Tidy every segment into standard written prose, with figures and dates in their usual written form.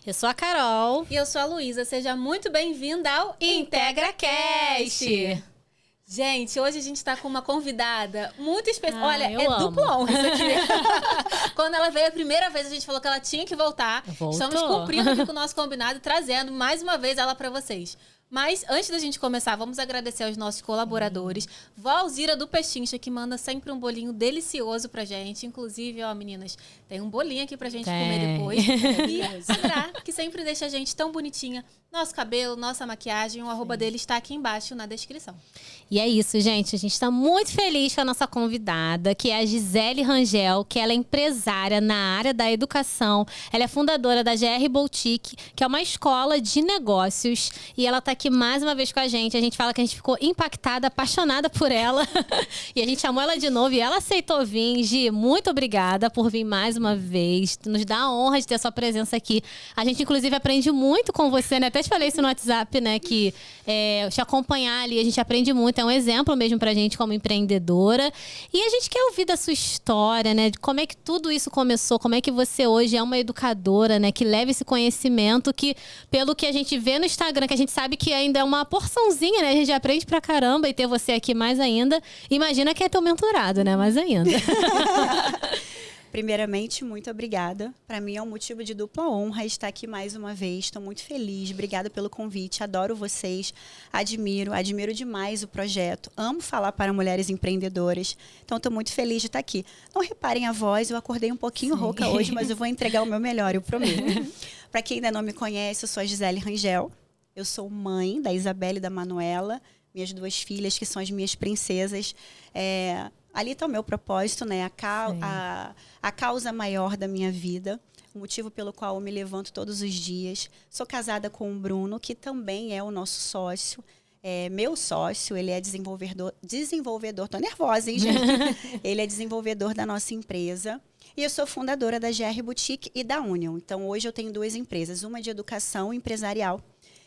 Eu sou a Carol. E eu sou a Luísa. Seja muito bem-vinda ao IntegraCast. Gente, hoje a gente tá com uma convidada muito especial. Olha, é duplo honra isso aqui. Quando ela veio a primeira vez, a gente falou que ela tinha que voltar. Voltou. Estamos cumprindo aqui com o nosso combinado e trazendo mais uma vez ela pra vocês. Mas antes da gente começar, vamos agradecer aos nossos colaboradores. Vó Alzira do Pechincha, que manda sempre um bolinho delicioso pra gente. Inclusive, ó, meninas, tem um bolinho aqui pra gente comer depois. E Sandra, que sempre deixa a gente tão bonitinha. Nosso cabelo, nossa maquiagem, o arroba dele está aqui embaixo na descrição. E é isso, gente. A gente está muito feliz com a nossa convidada, que é a Gisele Rangel, que ela é empresária na área da educação. Ela é fundadora da GR Boutique, que é uma escola de negócios. E ela está aqui mais uma vez com a gente. A gente fala que a gente ficou impactada, apaixonada por ela. E a gente chamou ela de novo e ela aceitou vir. Gi, muito obrigada por vir mais uma vez. Nos dá a honra de ter a sua presença aqui. A gente, inclusive, aprende muito com você, né? Até te falei isso no WhatsApp, né? Que te acompanhar ali, a gente aprende muito. É um exemplo mesmo pra gente como empreendedora. E a gente quer ouvir da sua história, né? De como é que tudo isso começou. Como é que você hoje é uma educadora, né? Que leva esse conhecimento que, pelo que a gente vê no Instagram, que a gente sabe que ainda é uma porçãozinha, né? A gente aprende pra caramba e ter você aqui mais ainda. Imagina que é teu mentorado, né? Mais ainda. Primeiramente, muito obrigada. Para mim é um motivo de dupla honra estar aqui mais uma vez. Estou muito feliz. Obrigada pelo convite. Adoro vocês. Admiro demais o projeto. Amo falar para mulheres empreendedoras. Então, estou muito feliz de estar aqui. Não reparem a voz, eu acordei um pouquinho rouca hoje, mas eu vou entregar o meu melhor, eu prometo. Para quem ainda não me conhece, eu sou a Gisele Rangel. Eu sou mãe da Isabela e da Manuela, minhas duas filhas, que são as minhas princesas. Ali está o meu propósito, né? A causa maior da minha vida, o motivo pelo qual eu me levanto todos os dias. Sou casada com o Bruno, que também é o nosso sócio. Meu sócio, ele é desenvolvedor, tô nervosa, hein, gente? Ele é desenvolvedor da nossa empresa. E eu sou fundadora da GR Boutique e da Union. Então, hoje eu tenho duas empresas, uma de educação empresarial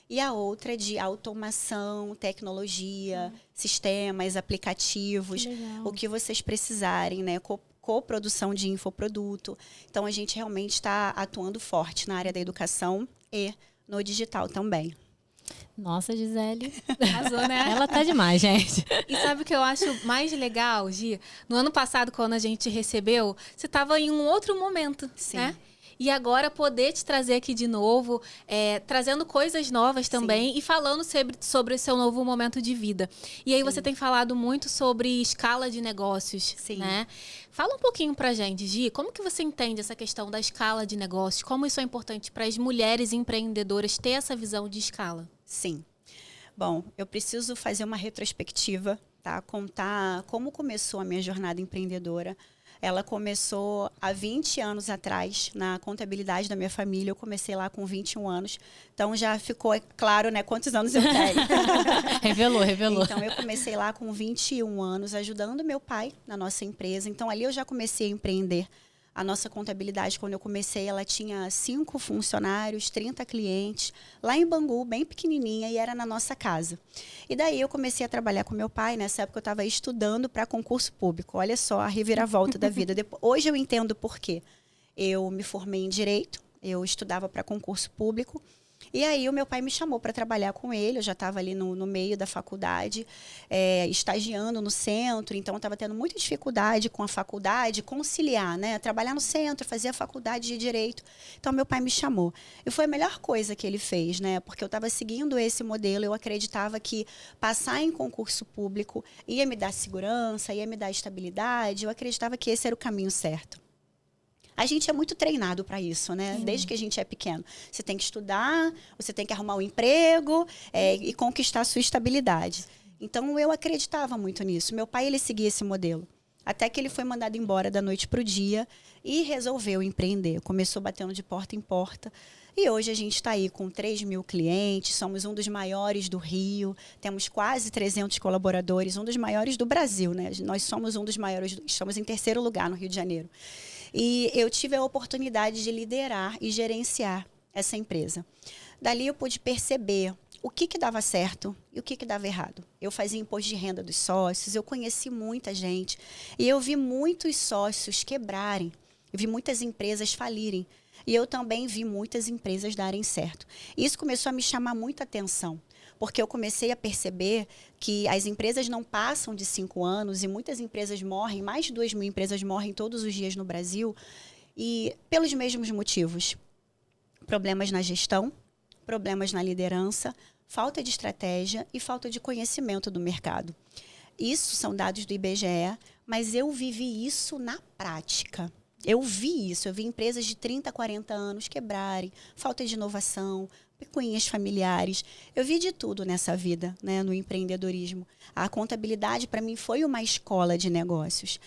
e a outra de automação, tecnologia, sistemas, aplicativos, o que vocês precisarem, né? Coprodução de infoproduto. Então, a gente realmente está atuando forte na área da educação e no digital também. Nossa, Gisele. Arrasou, né? Ela tá demais, gente. E sabe o que eu acho mais legal, Gi? No ano passado, quando a gente recebeu, você estava em um outro momento, Sim. né? E agora poder te trazer aqui de novo, trazendo coisas novas também. Sim. E falando sobre o seu novo momento de vida. E aí Sim. Você tem falado muito sobre escala de negócios, Sim. Né? Fala um pouquinho pra gente, Gi, como que você entende essa questão da escala de negócios? Como isso é importante para as mulheres empreendedoras ter essa visão de escala? Sim. Bom, eu preciso fazer uma retrospectiva, tá? Contar como começou a minha jornada empreendedora. Ela começou há 20 anos atrás, na contabilidade da minha família. Eu comecei lá com 21 anos. Então, já ficou claro, né, quantos anos eu tenho. Revelou. Então, eu comecei lá com 21 anos, ajudando meu pai na nossa empresa. Então, ali eu já comecei a empreender. A nossa contabilidade, quando eu comecei, ela tinha 5 funcionários, 30 clientes, lá em Bangu, bem pequenininha, e era na nossa casa. E daí eu comecei a trabalhar com meu pai. Nessa época eu estava estudando para concurso público. Olha só a reviravolta da vida. Hoje eu entendo por quê. Eu me formei em Direito, eu estudava para concurso público. E aí o meu pai me chamou para trabalhar com ele. Eu já estava ali no meio da faculdade, estagiando no centro. Então, eu estava tendo muita dificuldade com a faculdade, conciliar, né? Trabalhar no centro, fazer a faculdade de Direito. Então, meu pai me chamou. E foi a melhor coisa que ele fez, né? Porque eu estava seguindo esse modelo. Eu acreditava que passar em concurso público ia me dar segurança, ia me dar estabilidade. Eu acreditava que esse era o caminho certo. A gente é muito treinado para isso, né? Desde que a gente é pequeno. Você tem que estudar, você tem que arrumar um emprego e conquistar a sua estabilidade. Então, eu acreditava muito nisso. Meu pai, ele seguia esse modelo. Até que ele foi mandado embora da noite para o dia e resolveu empreender. Começou batendo de porta em porta. E hoje a gente está aí com 3.000 clientes, somos um dos maiores do Rio, temos quase 300 colaboradores, um dos maiores do Brasil, né? Nós somos um dos maiores, estamos em 3º lugar no Rio de Janeiro. E eu tive a oportunidade de liderar e gerenciar essa empresa. Dali eu pude perceber o que dava certo e o que dava errado. Eu fazia imposto de renda dos sócios, eu conheci muita gente e eu vi muitos sócios quebrarem, eu vi muitas empresas falirem. E eu também vi muitas empresas darem certo. Isso começou a me chamar muita atenção, porque eu comecei a perceber que as empresas não passam de 5 anos e muitas empresas morrem, mais de 2.000 empresas morrem todos os dias no Brasil, e pelos mesmos motivos. Problemas na gestão, problemas na liderança, falta de estratégia e falta de conhecimento do mercado. Isso são dados do IBGE, mas eu vivi isso na prática. Eu vi isso, eu vi empresas de 30, 40 anos quebrarem, falta de inovação, picuinhas familiares. Eu vi de tudo nessa vida, né, no empreendedorismo. A contabilidade, para mim, foi uma escola de negócios.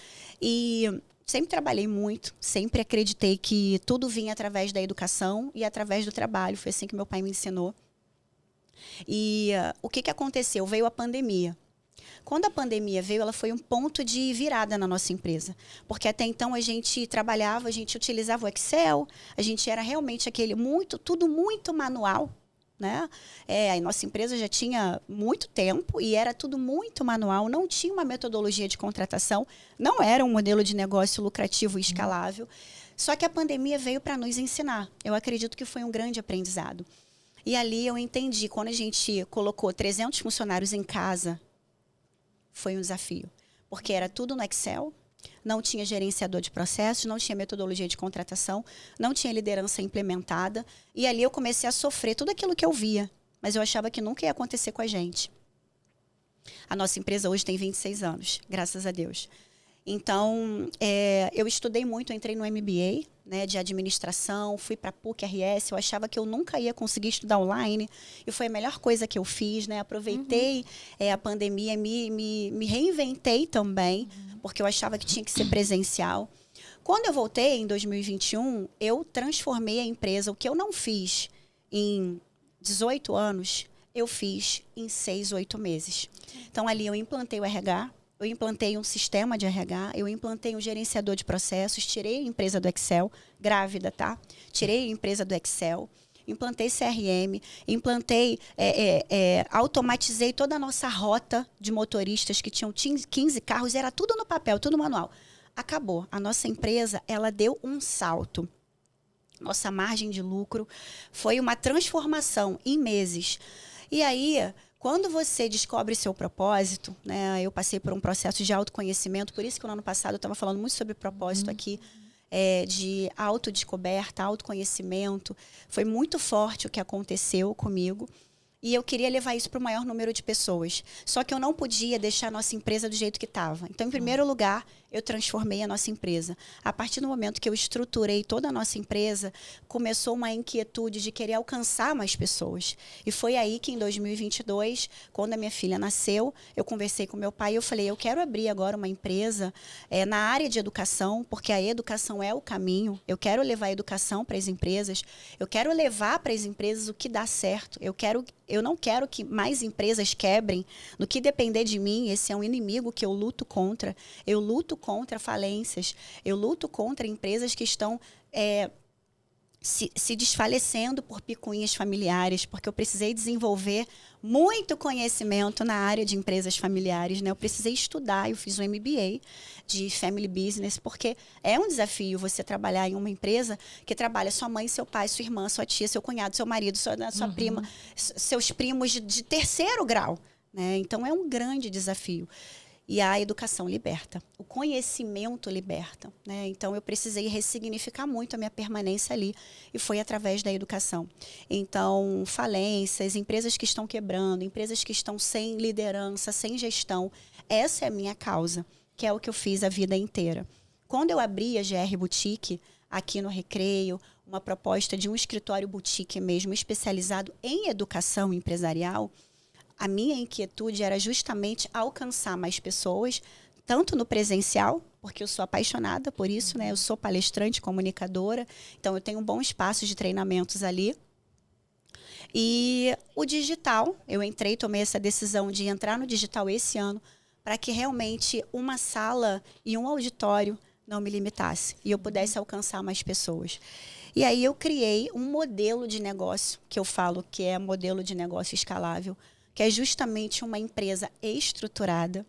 E sempre trabalhei muito, sempre acreditei que tudo vinha através da educação e através do trabalho. Foi assim que meu pai me ensinou. E o que aconteceu? Veio a pandemia. Quando a pandemia veio, ela foi um ponto de virada na nossa empresa. Porque até então a gente trabalhava, a gente utilizava o Excel, a gente era realmente tudo muito manual, né? A nossa empresa já tinha muito tempo e era tudo muito manual, não tinha uma metodologia de contratação, não era um modelo de negócio lucrativo e escalável. Só que a pandemia veio para nos ensinar. Eu acredito que foi um grande aprendizado. E ali eu entendi, quando a gente colocou 300 funcionários em casa, foi um desafio. Porque era tudo no Excel, não tinha gerenciador de processos, não tinha metodologia de contratação, não tinha liderança implementada. E ali eu comecei a sofrer tudo aquilo que eu via, mas eu achava que nunca ia acontecer com a gente. A nossa empresa hoje tem 26 anos, graças a Deus. Então, eu estudei muito, entrei no MBA, né, de administração, fui para a PUC-RS, eu achava que eu nunca ia conseguir estudar online, e foi a melhor coisa que eu fiz, né? Aproveitei a pandemia, me reinventei também, porque eu achava que tinha que ser presencial. Quando eu voltei, em 2021, eu transformei a empresa. O que eu não fiz em 18 anos, eu fiz em 6, 8 meses. Então, ali eu implantei o RH, eu implantei um sistema de RH, eu implantei um gerenciador de processos, tirei a empresa do Excel, grávida, tá? Tirei a empresa do Excel, implantei CRM, implantei, automatizei toda a nossa rota de motoristas que tinham 15 carros, era tudo no papel, tudo manual. Acabou. A nossa empresa, ela deu um salto. Nossa margem de lucro foi uma transformação em meses. E aí, quando você descobre seu propósito, né? Eu passei por um processo de autoconhecimento, por isso que no ano passado eu estava falando muito sobre propósito aqui, de autodescoberta, autoconhecimento. Foi muito forte o que aconteceu comigo. E eu queria levar isso para o maior número de pessoas. Só que eu não podia deixar a nossa empresa do jeito que estava. Então, em primeiro lugar, eu transformei a nossa empresa. A partir do momento que eu estruturei toda a nossa empresa, começou uma inquietude de querer alcançar mais pessoas. E foi aí que, em 2022, quando a minha filha nasceu, eu conversei com meu pai e eu falei, eu quero abrir agora uma empresa na área de educação, porque a educação é o caminho. Eu quero levar a educação para as empresas. Eu quero levar para as empresas o que dá certo. Eu não quero que mais empresas quebrem. No que depender de mim, esse é um inimigo que eu luto contra. Eu luto contra falências. Eu luto contra empresas que estão se desfalecendo por picuinhas familiares, porque eu precisei desenvolver muito conhecimento na área de empresas familiares, né? Eu precisei estudar, eu fiz um MBA de Family Business, porque é um desafio você trabalhar em uma empresa que trabalha sua mãe, seu pai, sua irmã, sua tia, seu cunhado, seu marido, sua prima, seus primos de terceiro grau, né? Então, é um grande desafio. E a educação liberta, o conhecimento liberta, né? Então, eu precisei ressignificar muito a minha permanência ali, e foi através da educação. Então, falências, empresas que estão quebrando, empresas que estão sem liderança, sem gestão, essa é a minha causa, que é o que eu fiz a vida inteira. Quando eu abri a GR Boutique, aqui no Recreio, uma proposta de um escritório boutique mesmo, especializado em educação empresarial, a minha inquietude era justamente alcançar mais pessoas, tanto no presencial, porque eu sou apaixonada por isso, né? Eu sou palestrante, comunicadora, então eu tenho um bom espaço de treinamentos ali. E o digital, eu tomei essa decisão de entrar no digital esse ano, para que realmente uma sala e um auditório não me limitasse e eu pudesse alcançar mais pessoas. E aí eu criei um modelo de negócio, que eu falo que é modelo de negócio escalável, que é justamente uma empresa estruturada.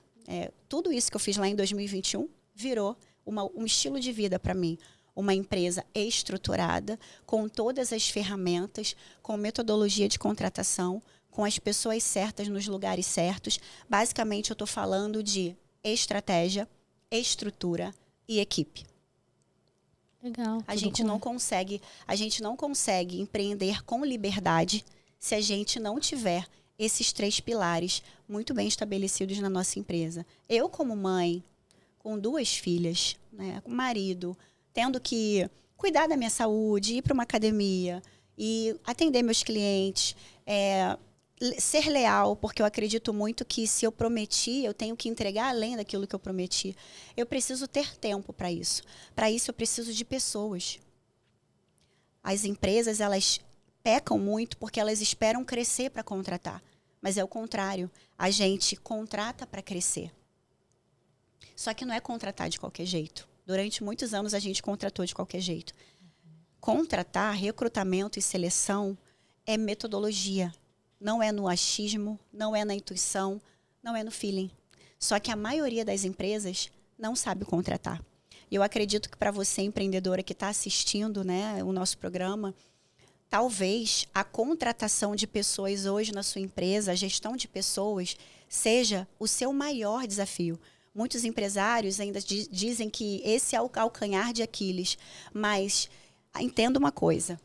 Tudo isso que eu fiz lá em 2021 virou um estilo de vida para mim. uma empresa estruturada, com todas as ferramentas, com metodologia de contratação, com as pessoas certas nos lugares certos. Basicamente, eu estou falando de estratégia, estrutura e equipe. Legal. A gente não consegue empreender com liberdade se a gente não tiver esses 3 pilares muito bem estabelecidos na nossa empresa. Eu, como mãe, com 2 filhas, né, com marido, tendo que cuidar da minha saúde, ir para uma academia e atender meus clientes, ser leal, porque eu acredito muito que se eu prometi, eu tenho que entregar além daquilo que eu prometi. Eu preciso ter tempo para isso. Para isso, eu preciso de pessoas. As empresas, elas pecam muito porque elas esperam crescer para contratar. Mas é o contrário. A gente contrata para crescer. Só que não é contratar de qualquer jeito. Durante muitos anos, a gente contratou de qualquer jeito. Contratar, recrutamento e seleção é metodologia. Não é no achismo, não é na intuição, não é no feeling. Só que a maioria das empresas não sabe contratar. E eu acredito que para você, empreendedora que está assistindo, né, o nosso programa, talvez a contratação de pessoas hoje na sua empresa, a gestão de pessoas, seja o seu maior desafio. Muitos empresários ainda dizem que esse é o calcanhar de Aquiles. Mas entenda uma coisa.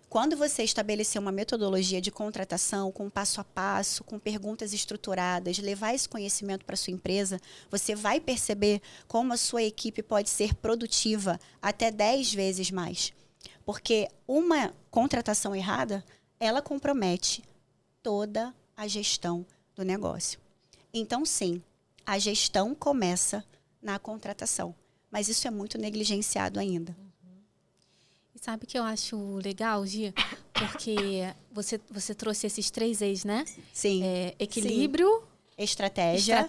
Quando você estabelecer uma metodologia de contratação com passo a passo, com perguntas estruturadas, levar esse conhecimento para a sua empresa, você vai perceber como a sua equipe pode ser produtiva até 10 vezes mais. Porque uma contratação errada, ela compromete toda a gestão do negócio. Então, sim, a gestão começa na contratação. Mas isso é muito negligenciado ainda. E sabe o que eu acho legal, Gia? Porque você trouxe esses 3 E's, né? Sim. Equilíbrio, sim. Estratégia,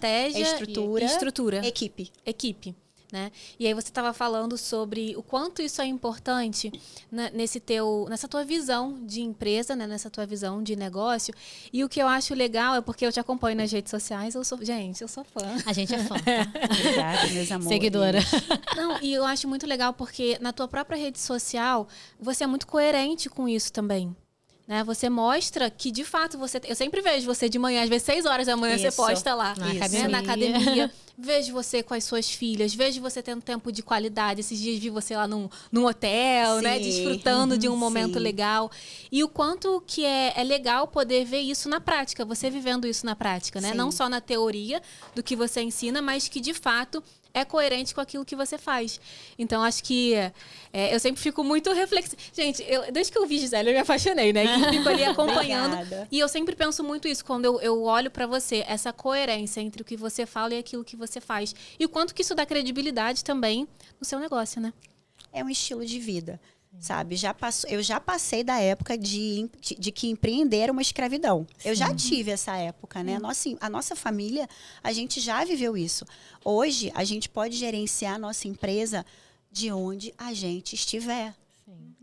estrutura, equipe. Né? E aí você estava falando sobre o quanto isso é importante nessa tua visão de empresa, né? Nessa tua visão de negócio. E o que eu acho legal é porque eu te acompanho nas redes sociais. Eu sou fã. A gente é fã. Tá? Obrigada, meus amores. Seguidora. Não, e eu acho muito legal porque na tua própria rede social você é muito coerente com isso também. Né? Você mostra que, de fato, eu sempre vejo você de manhã, às vezes 6 horas da manhã, você posta lá na academia. Vejo você com as suas filhas, vejo você tendo tempo de qualidade. Esses dias vi você lá num hotel, né? Desfrutando de um momento legal. E o quanto que é legal poder ver isso na prática, você vivendo isso na prática, né? Não só na teoria do que você ensina, mas que, de fato, é coerente com aquilo que você faz. Então, acho que eu sempre fico muito reflexiva. Gente, desde que eu vi Gisele, eu me apaixonei, né? E fico ali acompanhando. Obrigada. E eu sempre penso muito isso, quando eu olho pra você, essa coerência entre o que você fala e aquilo que você faz. E o quanto que isso dá credibilidade também no seu negócio, né? É um estilo de vida, sabe? Eu já passei da época de que empreender era uma escravidão. Eu já tive essa época, né? A nossa família, a gente já viveu isso. Hoje, a gente pode gerenciar a nossa empresa de onde a gente estiver.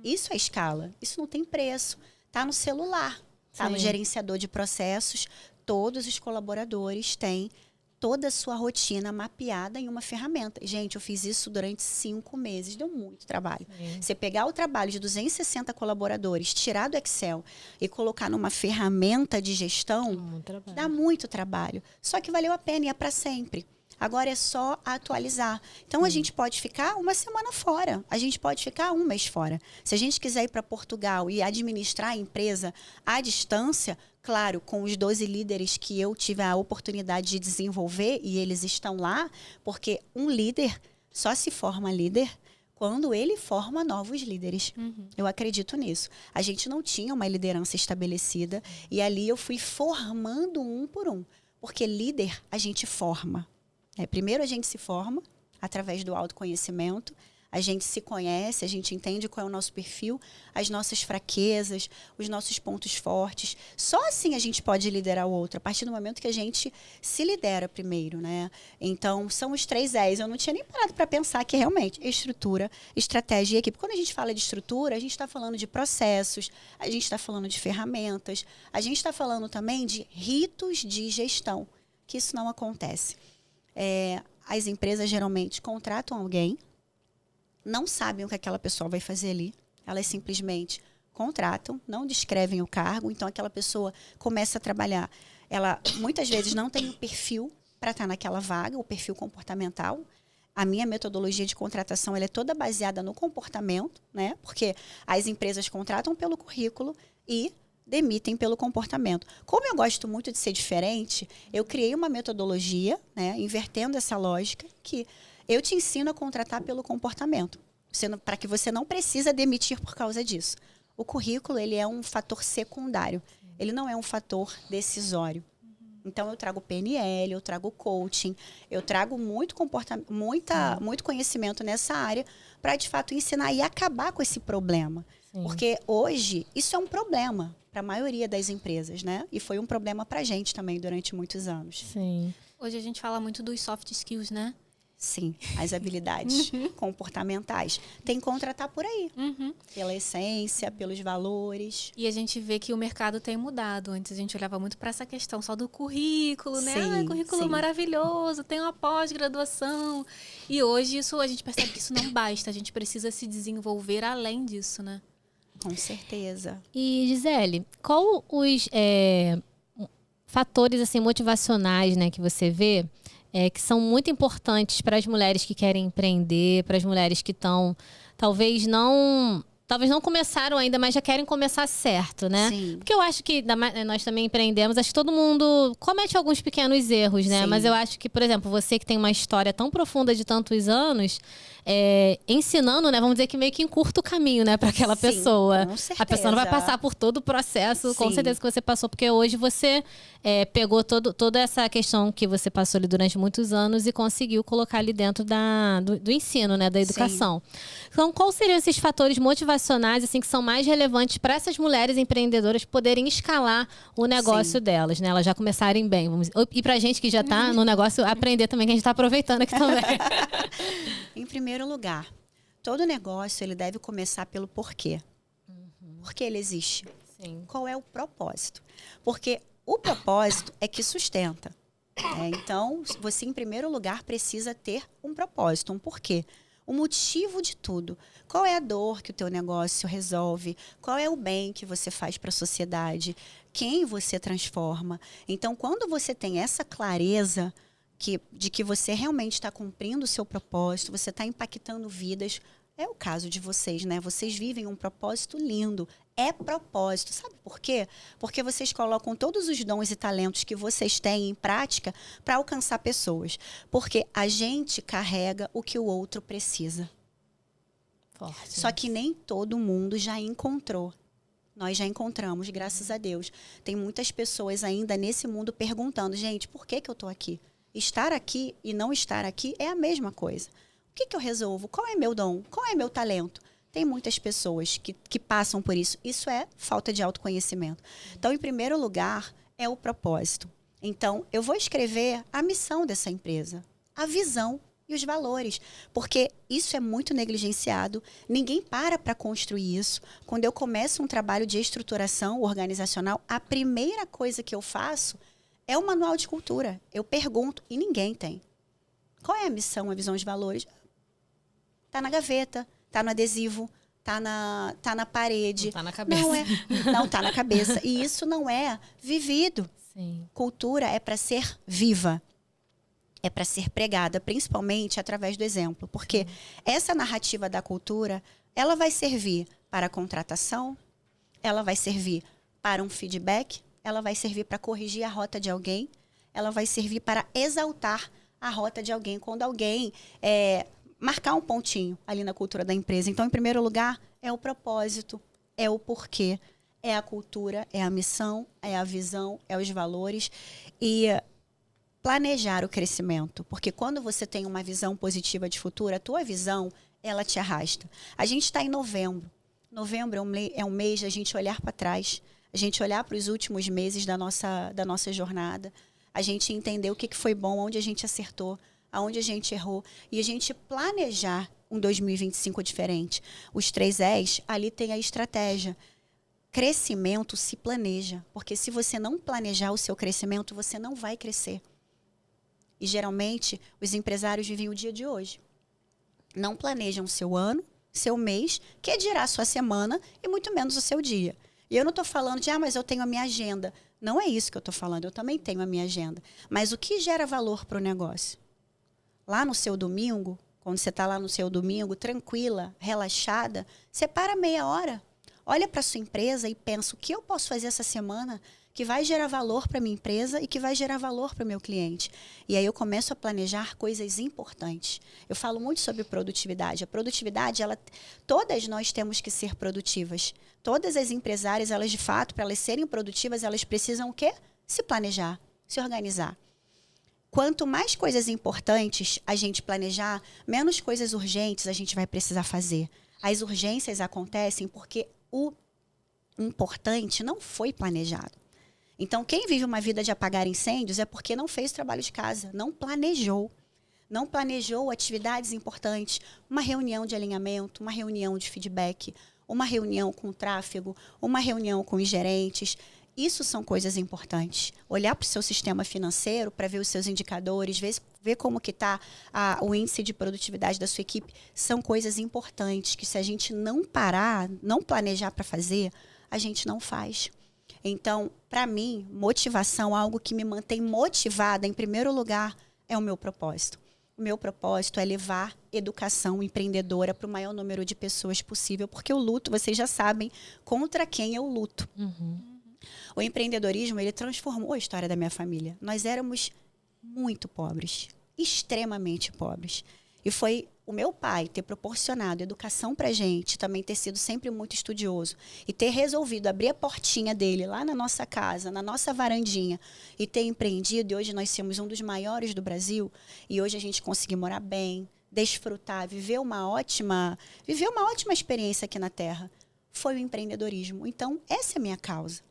Isso é escala. Isso não tem preço. Tá no celular, tá no gerenciador de processos. Todos os colaboradores têm toda a sua rotina mapeada em uma ferramenta. Gente, eu fiz isso durante 5 meses, deu muito trabalho. Você pegar o trabalho de 260 colaboradores, tirar do Excel e colocar numa ferramenta de gestão, dá muito trabalho. Só que valeu a pena e é para sempre. Agora é só atualizar. Então, a gente pode ficar 1 semana fora. A gente pode ficar 1 mês fora. Se a gente quiser ir para Portugal e administrar a empresa à distância, claro, com os 12 líderes que eu tive a oportunidade de desenvolver, e eles estão lá, porque um líder só se forma líder quando ele forma novos líderes. Eu acredito nisso. A gente não tinha uma liderança estabelecida, e ali eu fui formando um por um. Porque líder a gente forma. Primeiro a gente se forma através do autoconhecimento, a gente se conhece, a gente entende qual é o nosso perfil, as nossas fraquezas, os nossos pontos fortes. Só assim a gente pode liderar o outro, a partir do momento que a gente se lidera primeiro, né? Então, são os 3 E's. Eu não tinha nem parado para pensar que realmente estrutura, estratégia e equipe. Quando a gente fala de estrutura, a gente está falando de processos, a gente está falando de ferramentas, a gente está falando também de ritos de gestão, que isso não acontece. As empresas geralmente contratam alguém, não sabem o que aquela pessoa vai fazer ali. Elas simplesmente contratam, não descrevem o cargo, então aquela pessoa começa a trabalhar. Ela muitas vezes não tem o perfil para estar naquela vaga, o perfil comportamental. A minha metodologia de contratação ela é toda baseada no comportamento, né? Porque as empresas contratam pelo currículo e demitem pelo comportamento. Como eu gosto muito de ser diferente, eu criei uma metodologia, né, invertendo essa lógica, que eu te ensino a contratar pelo comportamento, para que você não precisa demitir por causa disso. O currículo ele é um fator secundário, ele não é um fator decisório. Então, eu trago PNL, eu trago coaching, eu trago muito conhecimento nessa área para, de fato, ensinar e acabar com esse problema. Sim. Porque hoje, isso é um problema para a maioria das empresas, né? E foi um problema para a gente também durante muitos anos. Sim. Hoje a gente fala muito dos soft skills, né? Sim, as habilidades comportamentais. Tem que contratar por aí. Pela essência, pelos valores. E a gente vê que o mercado tem mudado. Antes a gente olhava muito para essa questão só do currículo, né? Sim, currículo sim. maravilhoso, tem uma pós-graduação. E hoje a gente percebe que isso não basta. A gente precisa se desenvolver além disso, né? Com certeza. E, Gisele, qual os fatores assim, motivacionais, né, que você vê que são muito importantes para as mulheres que querem empreender, para as mulheres que estão, talvez não começaram ainda, mas já querem começar certo, né? Sim. Porque eu acho que nós também empreendemos, acho que todo mundo comete alguns pequenos erros, né? Sim. Mas eu acho que, por exemplo, você que tem uma história tão profunda de tantos anos, ensinando, né? Vamos dizer que meio que encurta o caminho, né? Para aquela Sim, pessoa. com certeza. A pessoa não vai passar por todo o processo, com Sim. certeza que você passou, porque hoje você pegou toda essa questão que você passou ali durante muitos anos e conseguiu colocar ali dentro do ensino, né? Da educação. Sim. Então, quais seriam esses fatores motivacionais assim, que são mais relevantes para essas mulheres empreendedoras poderem escalar o negócio Sim. delas, né? Elas já começarem bem. E pra gente que já tá no negócio, aprender também, que a gente tá aproveitando aqui também. Em primeiro lugar, todo negócio ele deve começar pelo porquê. Por que ele existe? Sim. Qual é o propósito? Porque o propósito é que sustenta. Então, você, em primeiro lugar, precisa ter um propósito, um porquê. O motivo de tudo. Qual é a dor que o teu negócio resolve? Qual é o bem que você faz para a sociedade? Quem você transforma? Então, quando você tem essa clareza de que você realmente está cumprindo o seu propósito, você está impactando vidas, é o caso de vocês, né? Vocês vivem um propósito lindo. É propósito. Sabe por quê? Porque vocês colocam todos os dons e talentos que vocês têm em prática para alcançar pessoas. Porque a gente carrega o que o outro precisa. Forte. Só que nem todo mundo já encontrou. Nós já encontramos, graças a Deus. Tem muitas pessoas ainda nesse mundo perguntando, gente, por que eu estou aqui? Estar aqui e não estar aqui é a mesma coisa. O que eu resolvo? Qual é meu dom? Qual é meu talento? Tem muitas pessoas que passam por isso. Isso é falta de autoconhecimento. Então, em primeiro lugar, é o propósito. Então, eu vou escrever a missão dessa empresa, a visão e os valores. Porque isso é muito negligenciado. Ninguém para construir isso. Quando eu começo um trabalho de estruturação organizacional, a primeira coisa que eu faço é o manual de cultura. Eu pergunto e ninguém tem. Qual é a missão, a visão e os valores? Está na gaveta. Tá no adesivo, tá na parede. Não tá na cabeça. Não tá na cabeça. E isso não é vivido. Sim. Cultura é para ser viva. É para ser pregada, principalmente através do exemplo. Porque essa narrativa da cultura, ela vai servir para a contratação, ela vai servir para um feedback, ela vai servir para corrigir a rota de alguém, ela vai servir para exaltar a rota de alguém. Quando alguém marcar um pontinho ali na cultura da empresa. Então, em primeiro lugar, é o propósito, é o porquê, é a cultura, é a missão, é a visão, é os valores e planejar o crescimento. Porque quando você tem uma visão positiva de futuro, a tua visão, ela te arrasta. A gente está em novembro. Novembro é um mês de a gente olhar para trás, a gente olhar para os últimos meses da nossa jornada, a gente entender o que foi bom, onde a gente acertou, aonde a gente errou, e a gente planejar um 2025 diferente. Os 3 Es, ali tem a estratégia. Crescimento se planeja, porque se você não planejar o seu crescimento, você não vai crescer. E geralmente, os empresários vivem o dia de hoje. não planejam seu ano, seu mês, que dirá a sua semana e muito menos o seu dia. E eu não estou falando de, mas eu tenho a minha agenda. Não é isso que eu estou falando, eu também tenho a minha agenda. Mas o que gera valor para o negócio? Lá no seu domingo, quando você está lá no seu domingo, tranquila, relaxada, separa meia hora. Olha para a sua empresa e pensa, o que eu posso fazer essa semana que vai gerar valor para a minha empresa e que vai gerar valor para o meu cliente. E aí eu começo a planejar coisas importantes. Eu falo muito sobre produtividade. A produtividade, todas nós temos que ser produtivas. Todas as empresárias, elas de fato, para elas serem produtivas, elas precisam o quê? Se planejar, se organizar. Quanto mais coisas importantes a gente planejar, menos coisas urgentes a gente vai precisar fazer. As urgências acontecem porque o importante não foi planejado. Então, quem vive uma vida de apagar incêndios é porque não fez o trabalho de casa, não planejou. Não planejou atividades importantes, uma reunião de alinhamento, uma reunião de feedback, uma reunião com o tráfego, uma reunião com os gerentes. Isso são coisas importantes. Olhar para o seu sistema financeiro para ver os seus indicadores, ver como que está o índice de produtividade da sua equipe. São coisas importantes que se a gente não parar, não planejar para fazer, a gente não faz. Então, para mim, motivação, algo que me mantém motivada, em primeiro lugar, é o meu propósito. O meu propósito é levar educação empreendedora para o maior número de pessoas possível, porque eu luto, vocês já sabem, contra quem eu luto. O empreendedorismo, ele transformou a história da minha família. Nós éramos muito pobres, extremamente pobres. E foi o meu pai ter proporcionado educação pra gente, também ter sido sempre muito estudioso e ter resolvido abrir a portinha dele lá na nossa casa, na nossa varandinha e ter empreendido. E hoje nós somos um dos maiores do Brasil e hoje a gente conseguiu morar bem, desfrutar, viver uma ótima experiência aqui na Terra. Foi o empreendedorismo. Então, essa é a minha causa.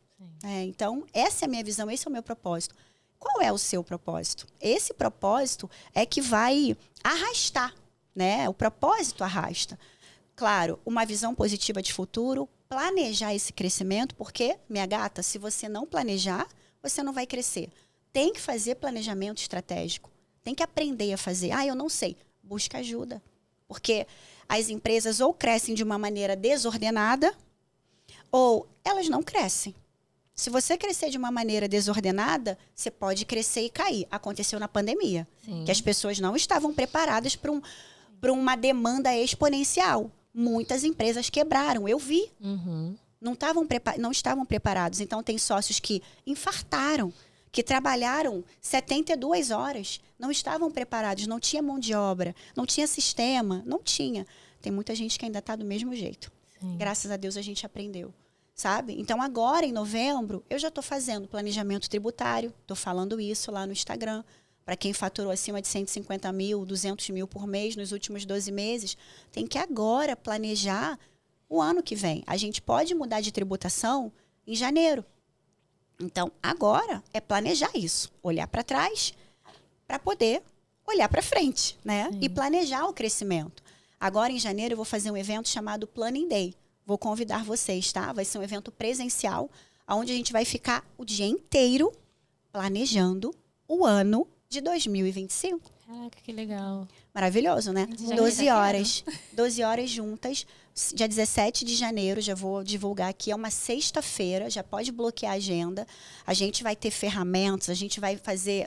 Então, essa é a minha visão, esse é o meu propósito. Qual é o seu propósito? Esse propósito é que vai arrastar, né? O propósito arrasta. Claro, uma visão positiva de futuro, planejar esse crescimento, porque, minha gata, se você não planejar, você não vai crescer. Tem que fazer planejamento estratégico. Tem que aprender a fazer. Eu não sei. Busca ajuda. Porque as empresas ou crescem de uma maneira desordenada, ou elas não crescem. Se você crescer de uma maneira desordenada, você pode crescer e cair. Aconteceu na pandemia. Sim. Que as pessoas não estavam preparadas para uma demanda exponencial. Muitas empresas quebraram, eu vi. Não estavam preparados. Então, tem sócios que infartaram, que trabalharam 72 horas. Não estavam preparados, não tinha mão de obra, não tinha sistema, não tinha. Tem muita gente que ainda está do mesmo jeito. Sim. Graças a Deus a gente aprendeu. Sabe? Então, agora, em novembro, eu já estou fazendo planejamento tributário. Estou falando isso lá no Instagram. Para quem faturou acima de 150 mil, 200 mil por mês nos últimos 12 meses, tem que agora planejar o ano que vem. A gente pode mudar de tributação em janeiro. Então, agora é planejar isso. Olhar para trás para poder olhar para frente, né? E planejar o crescimento. Agora, em janeiro, eu vou fazer um evento chamado Planning Day. Vou convidar vocês, tá? Vai ser um evento presencial, onde a gente vai ficar o dia inteiro planejando o ano de 2025. Caraca, que legal. Maravilhoso, né? 12 horas. 12 horas juntas. Dia 17 de janeiro, já vou divulgar aqui, é uma sexta-feira, já pode bloquear a agenda. A gente vai ter ferramentas, a gente vai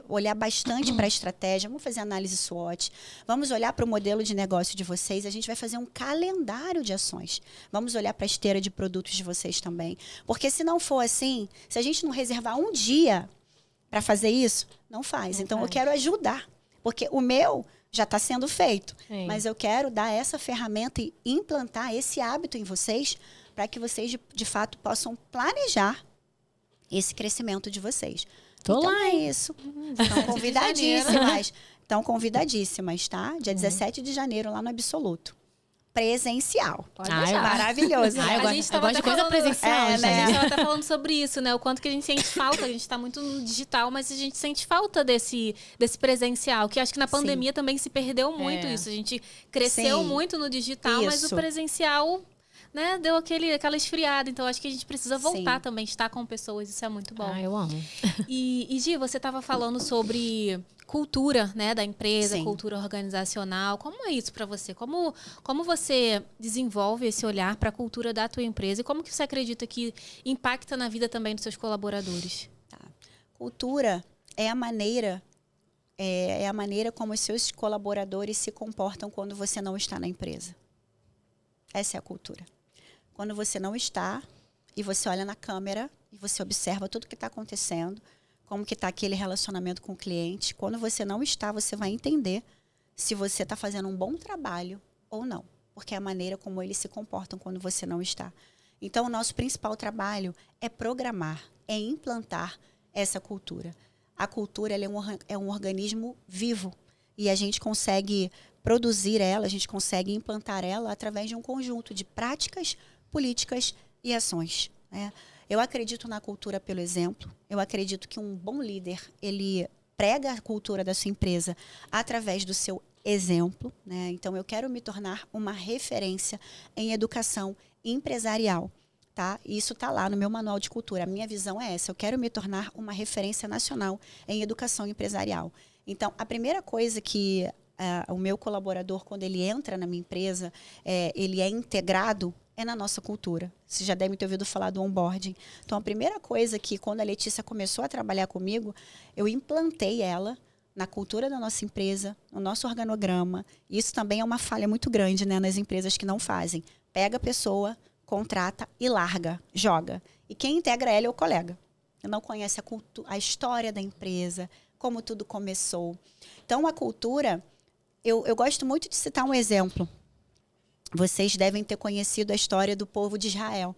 olhar bastante para a estratégia, vamos fazer análise SWOT, vamos olhar para o modelo de negócio de vocês, a gente vai fazer um calendário de ações. Vamos olhar para a esteira de produtos de vocês também. Porque se não for assim, se a gente não reservar um dia para fazer isso, não faz. Então, eu quero ajudar. Porque o meu já está sendo feito. Sim. Mas eu quero dar essa ferramenta e implantar esse hábito em vocês para que vocês, de fato, possam planejar esse crescimento de vocês. Tô então, lá, é isso. Estão convidadíssimas. Estão convidadíssimas, tá? Dia 17 de janeiro, lá no Absoluto. Presencial. Pode deixar. Maravilhoso. Eu gosto de coisa presencial. A gente estava até falando sobre isso, né? O quanto que a gente sente falta. A gente está muito no digital, mas a gente sente falta desse presencial. Que acho que na pandemia também se perdeu muito isso. A gente cresceu muito no digital, mas o presencial né, deu aquela esfriada. Então, acho que a gente precisa voltar Sim. também, estar com pessoas. Isso é muito bom. Ah, eu amo. E Gi, você estava falando sobre cultura, né, da empresa, Sim. cultura organizacional. Como é isso para você? Como você desenvolve esse olhar para a cultura da tua empresa e como que você acredita que impacta na vida também dos seus colaboradores? Cultura é a maneira como os seus colaboradores se comportam quando você não está na empresa. Essa é a cultura. Quando você não está e você olha na câmera e você observa tudo que está acontecendo, como que está aquele relacionamento com o cliente. Quando você não está, você vai entender se você está fazendo um bom trabalho ou não. Porque é a maneira como eles se comportam quando você não está. Então, o nosso principal trabalho é programar, é implantar essa cultura. A cultura ela é um organismo vivo e a gente consegue produzir ela, a gente consegue implantar ela através de um conjunto de práticas, políticas e ações, né? Eu acredito na cultura pelo exemplo. Eu acredito que um bom líder, ele prega a cultura da sua empresa através do seu exemplo, né? Então, eu quero me tornar uma referência em educação empresarial. Tá? Isso está lá no meu manual de cultura. A minha visão é essa. Eu quero me tornar uma referência nacional em educação empresarial. Então, a primeira coisa que o meu colaborador, quando ele entra na minha empresa, ele é integrado, é na nossa cultura. Vocês já devem ter ouvido falar do onboarding. Então, a primeira coisa que, quando a Letícia começou a trabalhar comigo, eu implantei ela na cultura da nossa empresa, no nosso organograma. Isso também é uma falha muito grande, né, nas empresas que não fazem. Pega a pessoa, contrata e larga, joga. E quem integra ela é o colega. Não conhece a história da empresa, como tudo começou. Então, a cultura, eu gosto muito de citar um exemplo. Vocês devem ter conhecido a história do povo de Israel,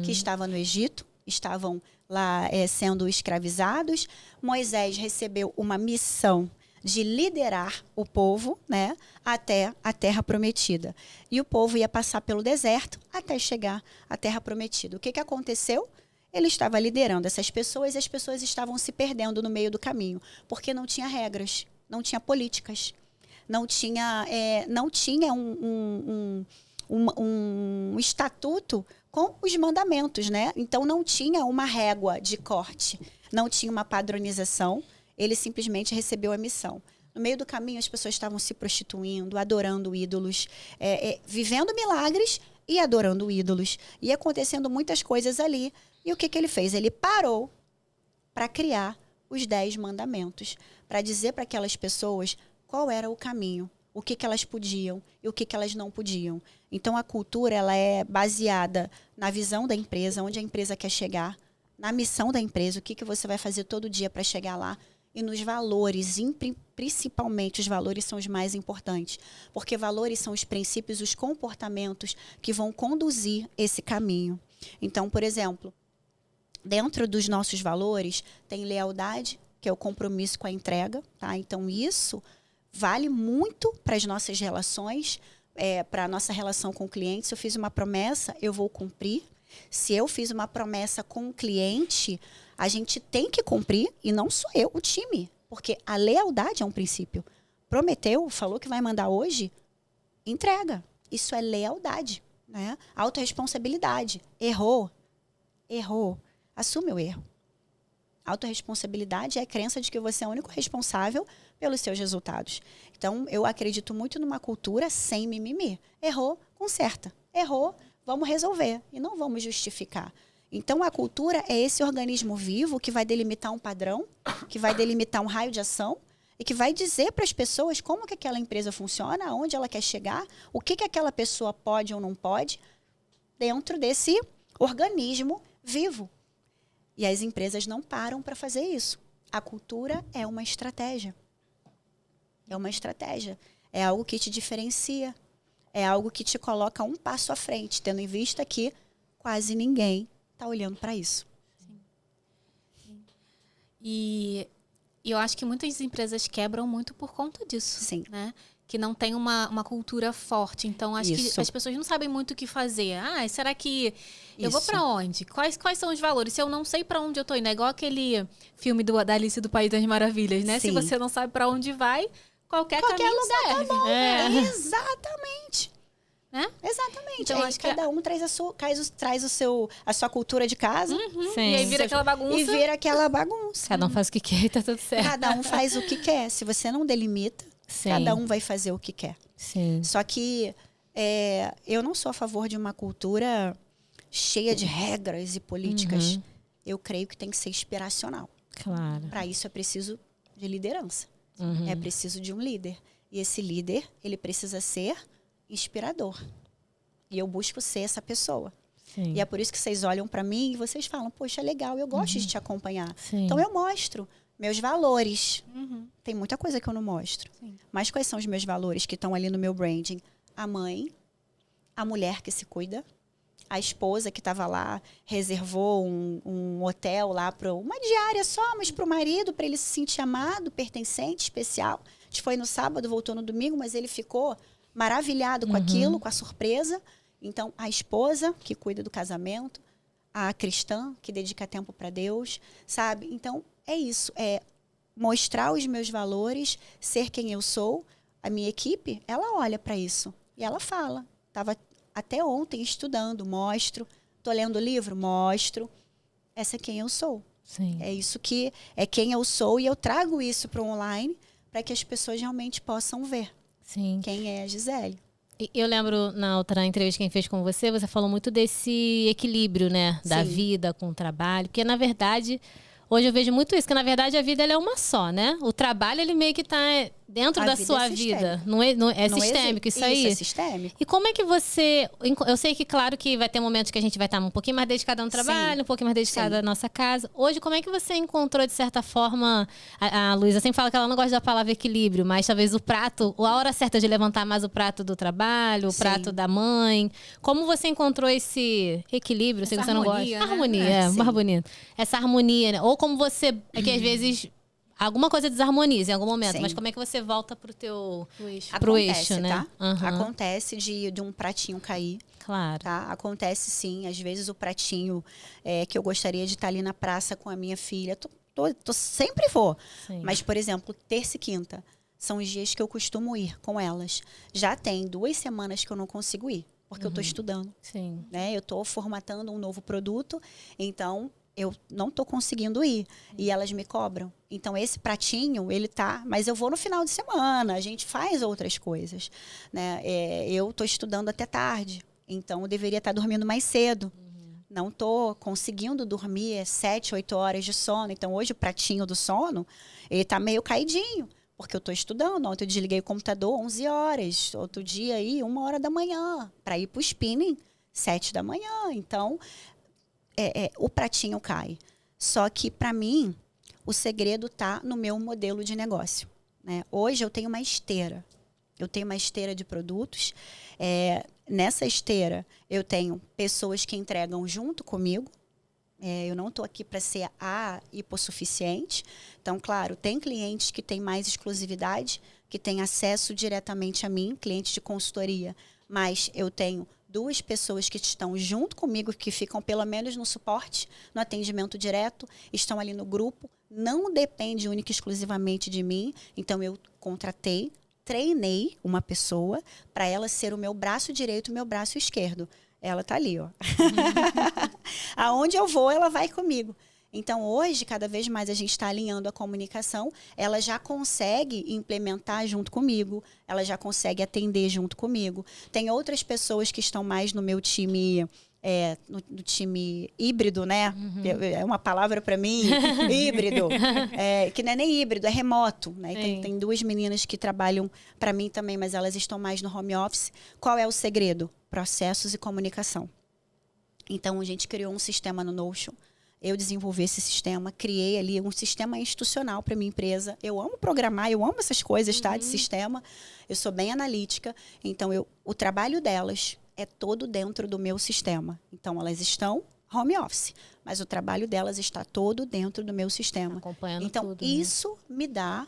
que estava no Egito, estavam lá sendo escravizados. Moisés recebeu uma missão de liderar o povo, né, até a Terra Prometida. E o povo ia passar pelo deserto até chegar à Terra Prometida. O que aconteceu? Ele estava liderando essas pessoas e as pessoas estavam se perdendo no meio do caminho, porque não tinha regras, não tinha políticas, não tinha um estatuto com os mandamentos, né? Então, não tinha uma régua de corte, não tinha uma padronização. Ele simplesmente recebeu a missão. No meio do caminho, as pessoas estavam se prostituindo, adorando ídolos, vivendo milagres e adorando ídolos. E acontecendo muitas coisas ali. E o que ele fez? Ele parou para criar os 10 mandamentos, para dizer para aquelas pessoas qual era o caminho, o que elas podiam e o que elas não podiam. Então, a cultura ela é baseada na visão da empresa, onde a empresa quer chegar, na missão da empresa, o que você vai fazer todo dia para chegar lá, e nos valores, principalmente os valores são os mais importantes, porque valores são os princípios, os comportamentos que vão conduzir esse caminho. Então, por exemplo, dentro dos nossos valores tem lealdade, que é o compromisso com a entrega, tá? Então, isso vale muito para as nossas relações, para a nossa relação com o cliente. Se eu fiz uma promessa, eu vou cumprir. Se eu fiz uma promessa com o cliente, a gente tem que cumprir, e não só eu, o time. Porque a lealdade é um princípio. Prometeu, falou que vai mandar hoje, entrega. Isso é lealdade, né? Autorresponsabilidade. Errou, assume o erro. Autorresponsabilidade é a crença de que você é o único responsável pelos seus resultados. Então, eu acredito muito numa cultura sem mimimi. Errou, conserta. Errou, vamos resolver e não vamos justificar. Então, a cultura é esse organismo vivo que vai delimitar um padrão, que vai delimitar um raio de ação e que vai dizer para as pessoas como que aquela empresa funciona, aonde ela quer chegar, o que aquela pessoa pode ou não pode dentro desse organismo vivo. E as empresas não param para fazer isso. A cultura é uma estratégia. É uma estratégia. É algo que te diferencia. É algo que te coloca um passo à frente, tendo em vista que quase ninguém está olhando para isso. Sim. E eu acho que muitas empresas quebram muito por conta disso. Sim. Né? Que não tem uma cultura forte. Então, acho que as pessoas não sabem muito o que fazer. Será que eu vou para onde? Quais são os valores? Se eu não sei para onde eu tô indo, é igual aquele filme da Alice do País das Maravilhas, né? Sim. Se você não sabe para onde vai, qualquer caminho lugar serve. tá bom. Exatamente. né? Exatamente. Então, Aí acho que cada um traz a sua cultura de casa Sim. E aí vira aquela bagunça. e vira aquela bagunça. Cada um faz o que quer e tá tudo certo. Cada um faz o que quer. Se você não delimita, Sim. cada um vai fazer o que quer. Sim. Só que eu não sou a favor de uma cultura cheia de regras e políticas. Eu creio que tem que ser inspiracional. Claro. Para isso é preciso de liderança. É preciso de um líder. E esse líder, ele precisa ser inspirador. E eu busco ser essa pessoa. Sim. E é por isso que vocês olham para mim e vocês falam, poxa, legal, eu gosto de te acompanhar. Sim. Então eu mostro meus valores. Tem muita coisa que eu não mostro. Sim. Mas quais são os meus valores que estão ali no meu branding? A mãe, a mulher que se cuida, a esposa que estava lá, reservou um hotel lá para uma diária só, mas para o marido, para ele se sentir amado, pertencente, especial. A gente foi no sábado, voltou no domingo, mas ele ficou maravilhado com aquilo, com a surpresa. Então, a esposa que cuida do casamento, a cristã que dedica tempo para Deus, sabe? Então, é isso, é mostrar os meus valores, ser quem eu sou. A minha equipe, ela olha para isso e ela fala. Estava até ontem estudando, mostro. Estou lendo o livro, mostro. Essa é quem eu sou. Sim. É isso que é quem eu sou e eu trago isso para o online para que as pessoas realmente possam ver Sim. quem é a Gisele. Eu lembro na outra entrevista que a gente fez com você, você falou muito desse equilíbrio, né? Da Sim. vida com o trabalho. Porque, na verdade, hoje eu vejo muito isso, que na verdade a vida ela é uma só, né? O trabalho, ele meio que tá dentro A da vida sua é vida. sistêmico. Não é Não sistêmico isso aí? Isso é sistêmico. E como é que você... Eu sei que, claro, que vai ter momentos que a gente vai estar um pouquinho mais dedicado ao trabalho, um pouquinho mais dedicado à nossa casa. Hoje, como é que você encontrou, de certa forma... A Luísa sempre fala que ela não gosta da palavra equilíbrio, mas talvez o prato... A hora certa de levantar mais o prato do trabalho, o prato da mãe. Como você encontrou esse equilíbrio? Eu sei que você não gosta. harmonia, né? Harmonia, Sim. mais bonito. Essa harmonia, né? Ou como você... É que às vezes... Alguma coisa desarmoniza em algum momento, Sim. mas como é que você volta pro eixo. pro Acontece, eixo, né? tá? Aham. Acontece de um pratinho cair. Claro. Tá? Acontece sim, às vezes o pratinho que eu gostaria de estar ali na praça com a minha filha, sempre vou. Sim. Mas, por exemplo, terça e quinta são os dias que eu costumo ir com elas. Já tem 2 semanas que eu não consigo ir, porque eu estou estudando. Sim. Né? Eu estou formatando um novo produto, então eu não estou conseguindo ir. E elas me cobram. Então, esse pratinho, ele tá... Mas eu vou no final de semana, a gente faz outras coisas. Né? Eu estou estudando até tarde, então eu deveria estar dormindo mais cedo. Não estou conseguindo dormir 7, 8 horas de sono. Então, hoje o pratinho do sono, ele está meio caidinho. Porque eu estou estudando. Ontem eu desliguei o computador 11 horas. Outro dia aí, 1 hora da manhã. Para ir para o spinning, 7 da manhã. Então... o pratinho cai. Só que, para mim, o segredo está no meu modelo de negócio. Né? Hoje, eu tenho uma esteira. Eu tenho uma esteira de produtos. Nessa esteira, eu tenho pessoas que entregam junto comigo. Eu não estou aqui para ser a hipossuficiente. Então, claro, tem clientes que têm mais exclusividade, que têm acesso diretamente a mim, clientes de consultoria. Mas eu tenho 2 pessoas que estão junto comigo, que ficam pelo menos no suporte, no atendimento direto, estão ali no grupo, não depende única e exclusivamente de mim. Então, eu contratei, treinei uma pessoa para ela ser o meu braço direito e o meu braço esquerdo. Ela tá ali, ó. Aonde eu vou, ela vai comigo. Então, hoje, cada vez mais a gente está alinhando a comunicação, ela já consegue implementar junto comigo, ela já consegue atender junto comigo. Tem outras pessoas que estão mais no meu time, no time híbrido, né? É uma palavra para mim, híbrido. Que não é nem híbrido, é remoto. Né? Tem 2 meninas que trabalham para mim também, mas elas estão mais no home office. Qual é o segredo? Processos e comunicação. Então, a gente criou um sistema no Notion. Eu desenvolvi esse sistema, criei ali um sistema institucional para minha empresa. Eu amo programar, eu amo essas coisas, tá? De sistema. Eu sou bem analítica. Então, o trabalho delas é todo dentro do meu sistema. Então, elas estão home office, mas o trabalho delas está todo dentro do meu sistema. Acompanhando então, tudo, isso me dá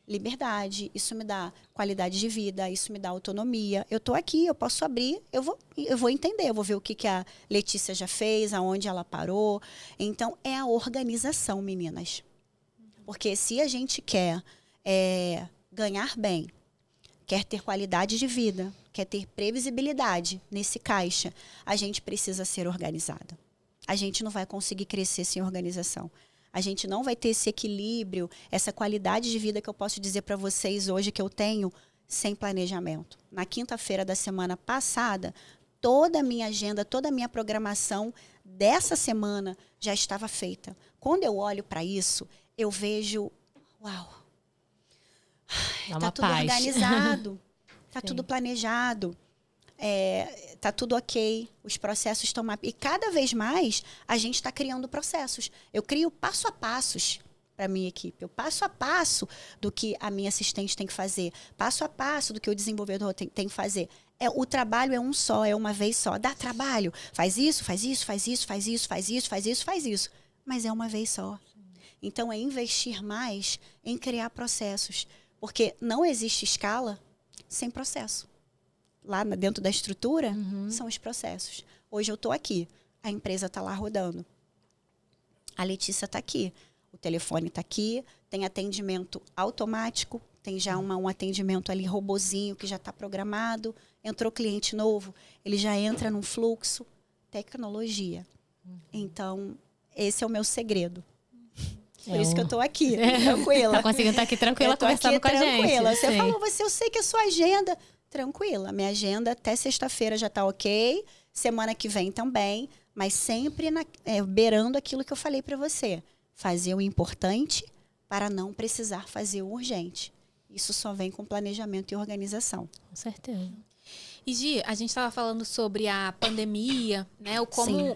liberdade, isso me dá qualidade de vida, isso me dá autonomia. Eu estou aqui, eu posso abrir, eu vou entender, eu vou ver o que a Letícia já fez, aonde ela parou. Então, é a organização, meninas. Porque se a gente quer ganhar bem, quer ter qualidade de vida, quer ter previsibilidade nesse caixa, a gente precisa ser organizada. A gente não vai conseguir crescer sem organização. A gente não vai ter esse equilíbrio, essa qualidade de vida que eu posso dizer para vocês hoje que eu tenho sem planejamento. Na quinta-feira da semana passada, toda a minha agenda, toda a minha programação dessa semana já estava feita. Quando eu olho para isso, eu vejo, uau, tá tudo organizado, tá tudo planejado, tá tudo ok, os processos estão... E cada vez mais a gente está criando processos. Eu crio passo a passos para a minha equipe. Eu passo a passo do que a minha assistente tem que fazer, passo a passo do que o desenvolvedor tem que fazer. O trabalho é um só, é uma vez só. Dá trabalho, faz isso, faz isso, faz isso, faz isso, faz isso, faz isso, faz isso. Mas é uma vez só. Então, é investir mais em criar processos. Porque não existe escala sem processo. Lá dentro da estrutura, são os processos. Hoje eu estou aqui, a empresa está lá rodando. A Letícia está aqui, o telefone está aqui, tem atendimento automático, tem já um atendimento ali, robozinho, que já está programado. Entrou cliente novo, ele já entra num fluxo. Tecnologia. Então, esse é o meu segredo. Por isso que eu estou aqui, tranquila. Tá conseguindo estar aqui tranquila, conversando com a gente. Você falou, eu sei que a sua agenda... Tranquila, minha agenda até sexta-feira já está ok, semana que vem também, mas sempre beirando aquilo que eu falei para você. Fazer o importante para não precisar fazer o urgente. Isso só vem com planejamento e organização. Com certeza. E Gi, a gente estava falando sobre a pandemia, né?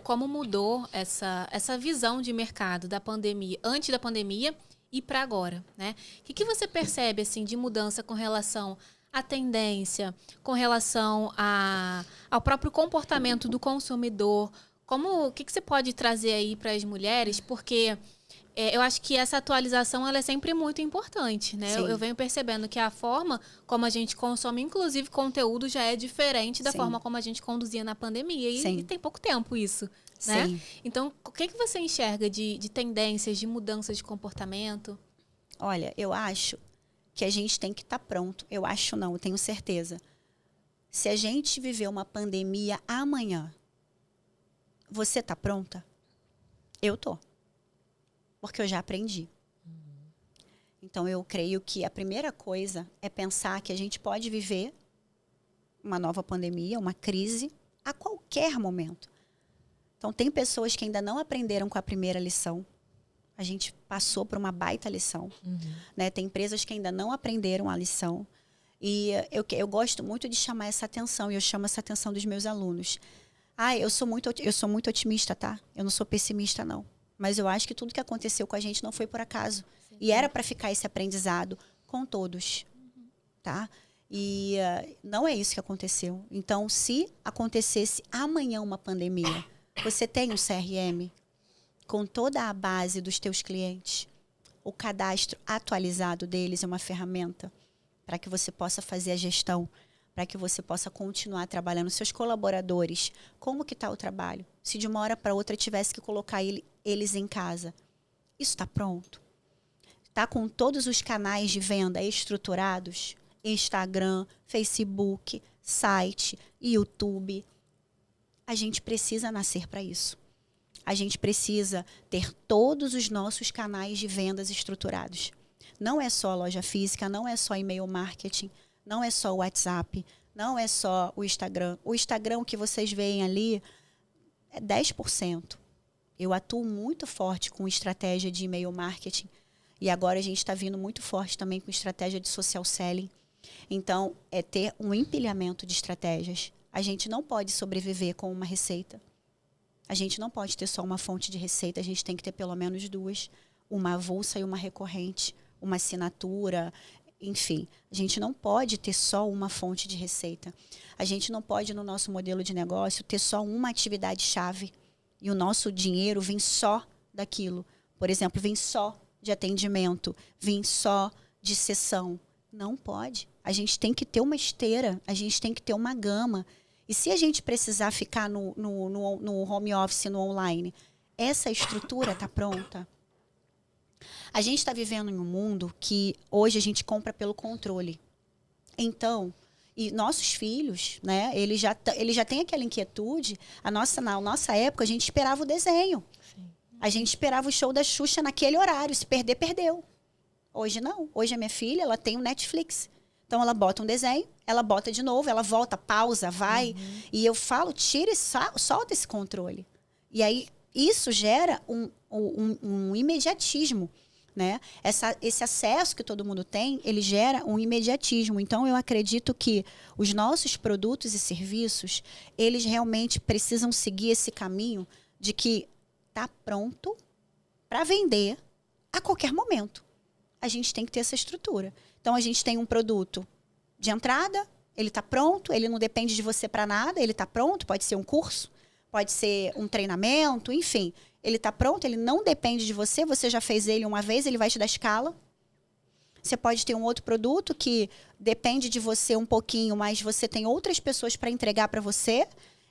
Como mudou essa visão de mercado da pandemia, antes da pandemia e para agora, né? O que você percebe assim, de mudança com relação à tendência, com relação ao próprio comportamento do consumidor? O que você pode trazer aí para as mulheres? Porque eu acho que essa atualização ela é sempre muito importante, né? Eu venho percebendo que a forma como a gente consome, inclusive conteúdo, já é diferente da forma como a gente conduzia na pandemia. E tem pouco tempo isso, né? Sim. Então, o que você enxerga de tendências, de mudanças de comportamento? Olha, eu acho que a gente tem que estar pronto. Eu acho não, eu tenho certeza. Se a gente viver uma pandemia amanhã, você está pronta? Eu tô. Porque eu já aprendi. Então, eu creio que a primeira coisa é pensar que a gente pode viver uma nova pandemia, uma crise, a qualquer momento. Então, tem pessoas que ainda não aprenderam com a primeira lição. A gente passou por uma baita lição. Né? Tem empresas que ainda não aprenderam a lição. E eu gosto muito de chamar essa atenção, e eu chamo essa atenção dos meus alunos. Eu sou muito otimista, tá? Eu não sou pessimista, não. Mas eu acho que tudo que aconteceu com a gente não foi por acaso. Sim. E era para ficar esse aprendizado com todos. Tá? E não é isso que aconteceu. Então, se acontecesse amanhã uma pandemia, você tem um CRM com toda a base dos teus clientes. O cadastro atualizado deles é uma ferramenta para que você possa fazer a gestão, para que você possa continuar trabalhando. Seus colaboradores, como que está o trabalho? Se de uma hora para outra tivesse que colocar eles em casa, isso está pronto? Está com todos os canais de venda estruturados? Instagram, Facebook, site, YouTube. A gente precisa nascer para isso. A gente precisa ter todos os nossos canais de vendas estruturados. Não é só loja física, não é só e-mail marketing, não é só o WhatsApp, não é só o Instagram. O Instagram que vocês veem ali é 10%. Eu atuo muito forte com estratégia de e-mail marketing. E agora a gente está vindo muito forte também com estratégia de social selling. Então, é ter um empilhamento de estratégias. A gente não pode sobreviver com uma receita. A gente não pode ter só uma fonte de receita. A gente tem que ter pelo menos duas. Uma avulsa e uma recorrente. Uma assinatura, enfim. A gente não pode ter só uma fonte de receita. A gente não pode, no nosso modelo de negócio, ter só uma atividade-chave. E o nosso dinheiro vem só daquilo. Por exemplo, vem só de atendimento, vem só de sessão. Não pode. A gente tem que ter uma esteira, a gente tem que ter uma gama. E se a gente precisar ficar no home office, no online, essa estrutura está pronta? A gente está vivendo em um mundo que hoje a gente compra pelo controle. Então, E nossos filhos, né? Eles já têm aquela inquietude. Na nossa época, a gente esperava o desenho. Sim. A gente esperava o show da Xuxa naquele horário. Se perder, perdeu. Hoje não. Hoje a minha filha, ela tem o Netflix. Então, ela bota um desenho, ela bota de novo, ela volta, pausa, vai. E eu falo, tira e solta esse controle. E aí, isso gera um imediatismo, né? Esse acesso que todo mundo tem, ele gera um imediatismo. Então, eu acredito que os nossos produtos e serviços, eles realmente precisam seguir esse caminho de que está pronto para vender a qualquer momento. A gente tem que ter essa estrutura. Então, a gente tem um produto de entrada, ele está pronto, ele não depende de você para nada, ele está pronto, pode ser um curso, pode ser um treinamento, enfim. Ele está pronto, ele não depende de você, você já fez ele uma vez, ele vai te dar escala. Você pode ter um outro produto que depende de você um pouquinho, mas você tem outras pessoas para entregar para você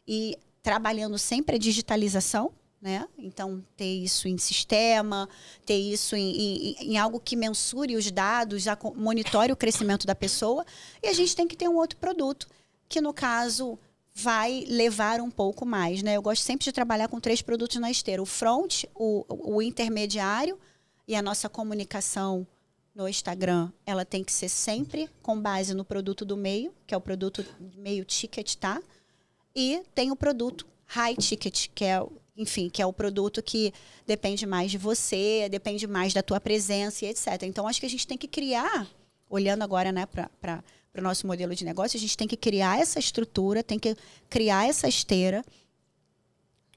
e trabalhando sempre a digitalização. Né? Então, ter isso em sistema, ter isso em algo que mensure os dados, monitore o crescimento da pessoa. E a gente tem que ter um outro produto, que no caso vai levar um pouco mais. Né? Eu gosto sempre de trabalhar com 3 produtos na esteira. O front, o intermediário e a nossa comunicação no Instagram, ela tem que ser sempre com base no produto do meio, que é o produto meio ticket, tá? E tem o produto high ticket, que é o produto que depende mais de você, depende mais da tua presença e etc. Então, acho que a gente tem que criar, olhando agora, né, para o nosso modelo de negócio, a gente tem que criar essa estrutura, tem que criar essa esteira.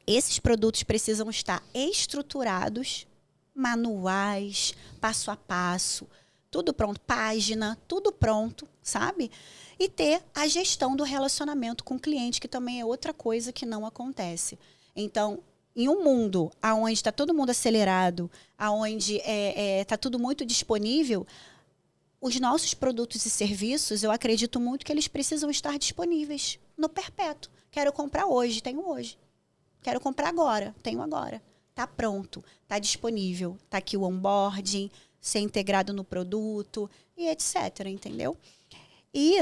Esses produtos precisam estar estruturados, manuais, passo a passo, tudo pronto, página, tudo pronto, sabe? E ter a gestão do relacionamento com o cliente, que também é outra coisa que não acontece. Então, em um mundo onde está todo mundo acelerado, onde está tudo muito disponível, os nossos produtos e serviços, eu acredito muito que eles precisam estar disponíveis no perpétuo. Quero comprar hoje, tenho hoje. Quero comprar agora, tenho agora. Está pronto, está disponível. Está aqui o onboarding, ser integrado no produto e etc, entendeu? E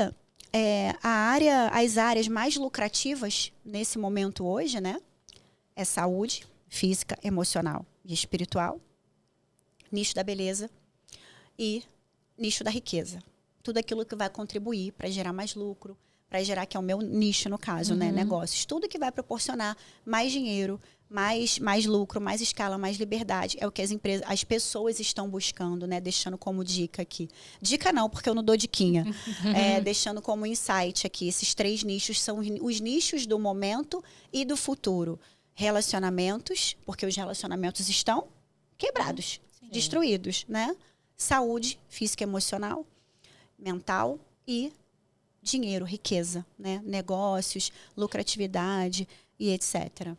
as áreas mais lucrativas nesse momento hoje, né? É saúde física, emocional e espiritual, nicho da beleza e nicho da riqueza. Tudo aquilo que vai contribuir para gerar mais lucro, para gerar, que é o meu nicho no caso, né? Negócios. Tudo que vai proporcionar mais dinheiro, mais lucro, mais escala, mais liberdade. É o que as pessoas estão buscando, né? Deixando como dica aqui. Dica não, porque eu não dou diquinha. Deixando como insight aqui. Esses 3 nichos são os nichos do momento e do futuro. Relacionamentos, porque os relacionamentos estão quebrados, destruídos, né? Saúde física e emocional, mental e dinheiro, riqueza, né? Negócios, lucratividade e etc.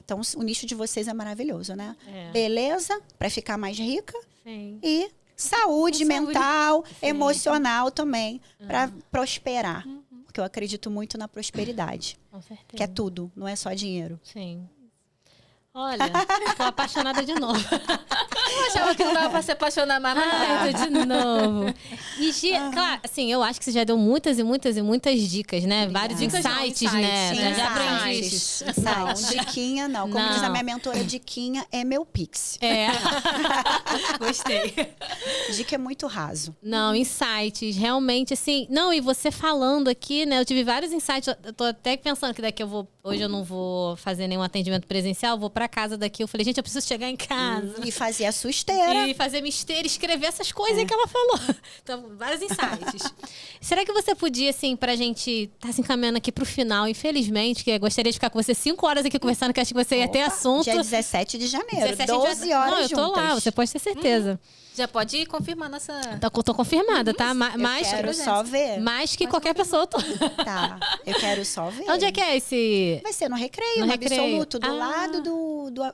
Então, o nicho de vocês é maravilhoso, né? Beleza, para ficar mais rica. Sim. E saúde mental, emocional também, para prosperar. Porque eu acredito muito na prosperidade. Com certeza. Que é tudo, não é só dinheiro. Sim. Olha, tô apaixonada de novo. Eu achava que não dava pra se apaixonar mais, mas Ai, tô de novo. E, claro, assim, eu acho que você já deu muitas e muitas e muitas dicas, né? Obrigada. Vários insights, né? Sim, Já aprendi. Não, diquinha não. Como diz a minha mentora, diquinha é meu pix. Gostei. Dica é muito raso. Não, insights, realmente, assim... Não, e você falando aqui, né? Eu tive vários insights. Eu tô até pensando que daqui hoje eu não vou fazer nenhum atendimento presencial, vou pra casa daqui. Eu falei, gente, eu preciso chegar em casa. E fazer a sua esteira. E fazer minha esteira, escrever essas coisas que ela falou. Então, vários insights. Será que você podia, assim, pra gente tá se encaminhando aqui pro final, infelizmente, que eu gostaria de ficar com você 5 horas aqui conversando, que acho que você ia ter assunto. Dia 17 de janeiro, 17 12 horas Não, eu tô juntas. lá, você pode ter certeza. Já pode confirmar nossa... Tô confirmada, tá? Eu quero só ver. Mais que qualquer pessoa. Eu tô... Tá, eu quero só ver. Onde é que é esse... Vai ser no Recreio, No no Recreio. Absoluto, do lado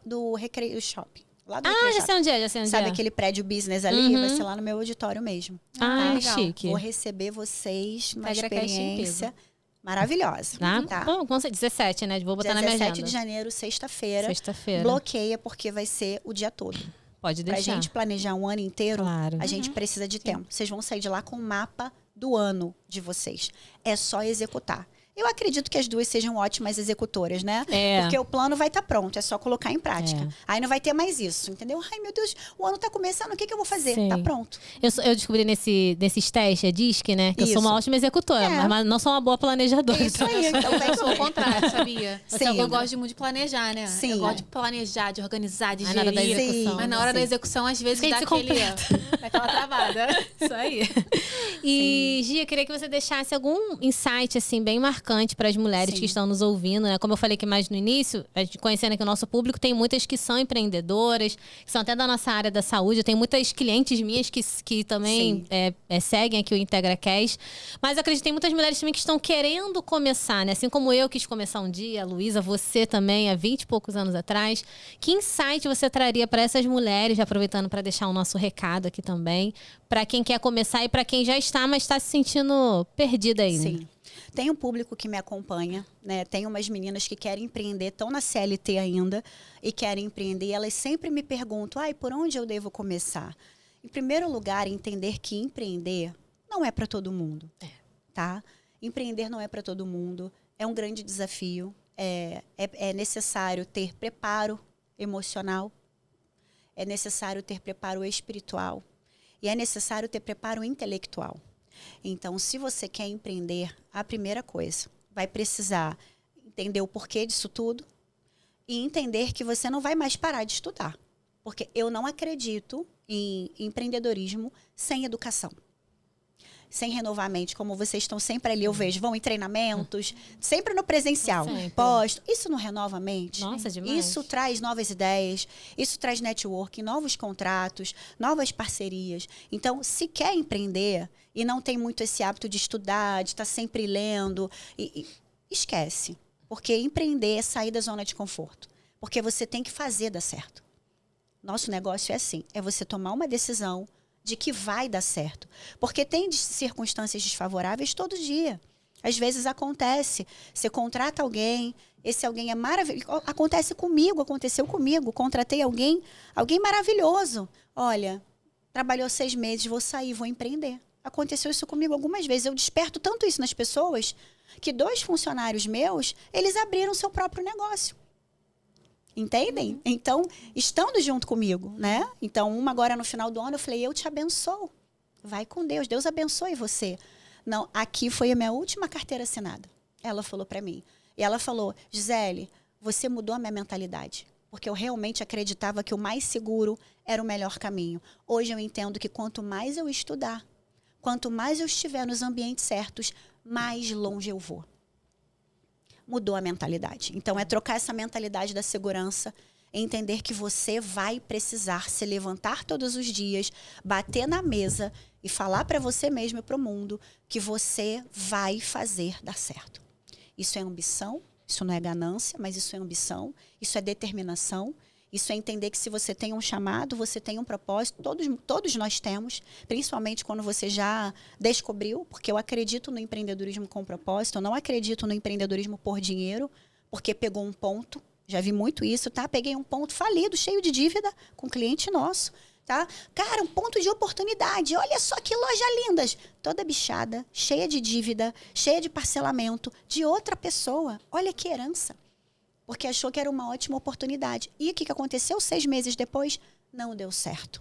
do Recreio Shopping. Lá do Ah, Recreio já Shopping. sei onde é, já sei onde Sabe é. aquele prédio business ali? Vai ser lá no meu auditório mesmo. Ah, legal. chique. Vou receber vocês numa Integra Cash em experiência maravilhosa. Tá? Bom, com certeza. 17, né? Vou botar na minha 17 agenda. de janeiro, sexta-feira. Sexta-feira. Bloqueia, porque vai ser o dia todo. Pode Pra deixar. gente planejar um ano inteiro, Claro. a gente precisa de tempo. Vocês vão sair de lá com um mapa do ano de vocês. É só executar. Eu acredito que as duas sejam ótimas executoras, né? Porque o plano vai estar pronto, é só colocar em prática. Aí não vai ter mais isso, entendeu? Ai, meu Deus, o ano tá começando, o que eu vou fazer? Sim. Tá pronto. Eu descobri nesses testes, a DISC, né? Que eu sou uma ótima executora, mas não sou uma boa planejadora. Isso aí, então eu sou o contrário, sabia? Sim. Eu gosto muito de planejar, né? Sim. Eu gosto de planejar, de organizar, de na hora da gerir. execução. Mas na hora da execução, às vezes, dá aquela travada. Isso aí. E, Gia, eu queria que você deixasse algum insight, assim, bem marcante para as mulheres que estão nos ouvindo, né? Como eu falei aqui mais no início, a gente conhecendo aqui o nosso público, tem muitas que são empreendedoras, que são até da nossa área da saúde. Eu tenho muitas clientes minhas que também seguem aqui o IntegraCast. Mas eu acredito que tem muitas mulheres também que estão querendo começar, né? Assim como eu quis começar um dia, a Luísa, você também, há 20 e poucos anos atrás. Que insight você traria para essas mulheres, já aproveitando para deixar o nosso recado aqui também, para quem quer começar e para quem já está, mas está se sentindo perdida ainda? Sim. Tem um público que me acompanha, né? Tem umas meninas que querem empreender, estão na CLT ainda e querem empreender. E elas sempre me perguntam, por onde eu devo começar? Em primeiro lugar, entender que empreender não é para todo mundo, tá? Empreender não é para todo mundo, é um grande desafio, é necessário ter preparo emocional, é necessário ter preparo espiritual e é necessário ter preparo intelectual. Então, se você quer empreender, a primeira coisa, vai precisar entender o porquê disso tudo e entender que você não vai mais parar de estudar. Porque eu não acredito em empreendedorismo sem educação. Sem renovar a mente, como vocês estão sempre ali, eu vejo, vão em treinamentos, sempre no presencial, posto. Isso não renova a mente? Nossa, demais. Isso traz novas ideias, isso traz networking, novos contratos, novas parcerias. Então, se quer empreender e não tem muito esse hábito de estudar, de estar sempre lendo, esquece. Porque empreender é sair da zona de conforto. Porque você tem que fazer dar certo. Nosso negócio é assim, é você tomar uma decisão de que vai dar certo. Porque tem circunstâncias desfavoráveis todo dia. Às vezes acontece. Você contrata alguém, esse alguém é maravilhoso. Aconteceu comigo. Contratei alguém maravilhoso. Olha, trabalhou 6 meses, vou sair, vou empreender. Aconteceu isso comigo algumas vezes. Eu desperto tanto isso nas pessoas que 2 funcionários meus, eles abriram seu próprio negócio. Entendem? Então, estando junto comigo, né? Então, uma agora no final do ano, eu falei, eu te abençoo. Vai com Deus, Deus abençoe você. Não, aqui foi a minha última carteira assinada. Ela falou para mim. E ela falou, Gisele, você mudou a minha mentalidade. Porque eu realmente acreditava que o mais seguro era o melhor caminho. Hoje eu entendo que quanto mais eu estudar, quanto mais eu estiver nos ambientes certos, mais longe eu vou. Mudou a mentalidade. Então, é trocar essa mentalidade da segurança, entender que você vai precisar se levantar todos os dias, bater na mesa e falar para você mesmo e para o mundo que você vai fazer dar certo. Isso é ambição, isso não é ganância, mas isso é ambição, isso é determinação, isso é entender que se você tem um chamado, você tem um propósito, todos nós temos, principalmente quando você já descobriu, porque eu acredito no empreendedorismo com propósito, eu não acredito no empreendedorismo por dinheiro, porque pegou um ponto, já vi muito isso, tá? Peguei um ponto falido, cheio de dívida, com um cliente nosso, tá? Cara, um ponto de oportunidade, olha só que loja linda, toda bichada, cheia de dívida, cheia de parcelamento, de outra pessoa, olha que herança. Porque achou que era uma ótima oportunidade. E o que aconteceu 6 meses depois? Não deu certo.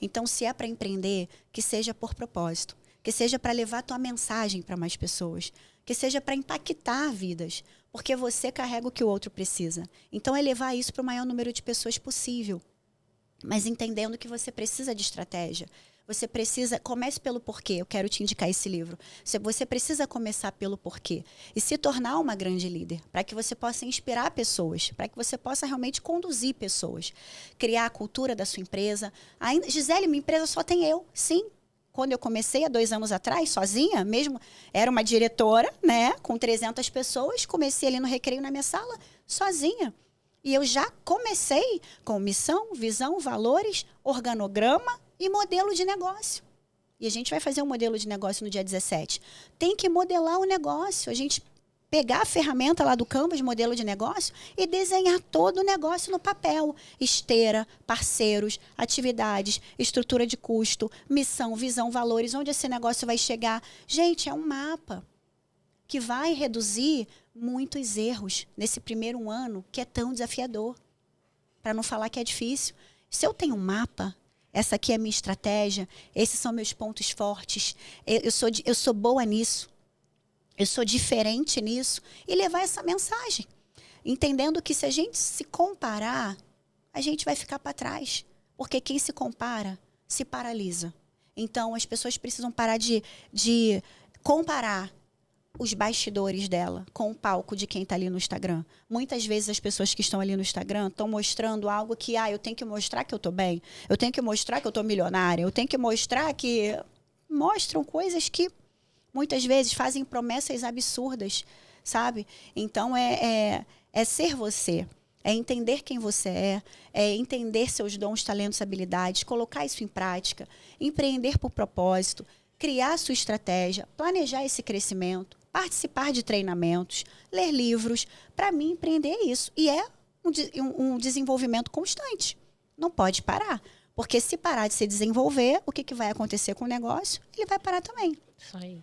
Então, se é para empreender, que seja por propósito. Que seja para levar a tua mensagem para mais pessoas. Que seja para impactar vidas. Porque você carrega o que o outro precisa. Então, é levar isso para o maior número de pessoas possível. Mas entendendo que você precisa de estratégia. Você precisa... Comece pelo porquê. Eu quero te indicar esse livro. Você precisa começar pelo porquê. E se tornar uma grande líder. Para que você possa inspirar pessoas. Para que você possa realmente conduzir pessoas. Criar a cultura da sua empresa. Gisele, minha empresa só tem eu. Sim. Quando eu comecei há 2 anos atrás, sozinha, mesmo... Era uma diretora, né? Com 300 pessoas. Comecei ali no recreio na minha sala. Sozinha. E eu já comecei com missão, visão, valores, organograma e modelo de negócio. E a gente vai fazer um modelo de negócio no dia 17. Tem que modelar o negócio. A gente pegar a ferramenta lá do Canvas, modelo de negócio, e desenhar todo o negócio no papel. Esteira, parceiros, atividades, estrutura de custo, missão, visão, valores, onde esse negócio vai chegar. Gente, é um mapa que vai reduzir muitos erros nesse primeiro ano, que é tão desafiador. Para não falar que é difícil. Se eu tenho um mapa, essa aqui é a minha estratégia, esses são meus pontos fortes, eu sou boa nisso. Eu sou diferente nisso. E levar essa mensagem. Entendendo que se a gente se comparar, a gente vai ficar para trás. Porque quem se compara, se paralisa. Então, as pessoas precisam parar de comparar os bastidores dela com o palco de quem está ali no Instagram. Muitas vezes as pessoas que estão ali no Instagram estão mostrando algo que, eu tenho que mostrar que eu estou bem. Eu tenho que mostrar que eu estou milionária. Eu tenho que mostrar que... Mostram coisas que... muitas vezes fazem promessas absurdas, sabe? Então, é ser você. É entender quem você é entender seus dons, talentos, habilidades, colocar isso em prática, empreender por propósito, criar sua estratégia, planejar esse crescimento, participar de treinamentos, ler livros. Para mim, empreender é isso. E é um desenvolvimento constante. Não pode parar. Porque se parar de se desenvolver, o que vai acontecer com o negócio? Ele vai parar também. Isso aí.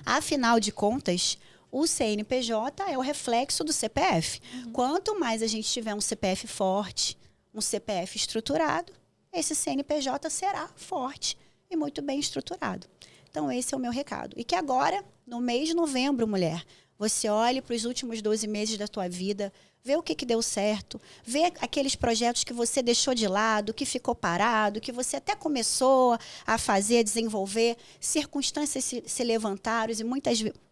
Afinal de contas, o CNPJ é o reflexo do CPF. Quanto mais a gente tiver um CPF forte, um CPF estruturado, esse CNPJ será forte e muito bem estruturado. Então, esse é o meu recado. E que agora, no mês de novembro, mulher, você olhe para os últimos 12 meses da tua vida, vê o que deu certo, vê aqueles projetos que você deixou de lado, que ficou parado, que você até começou a fazer, a desenvolver, circunstâncias se levantaram e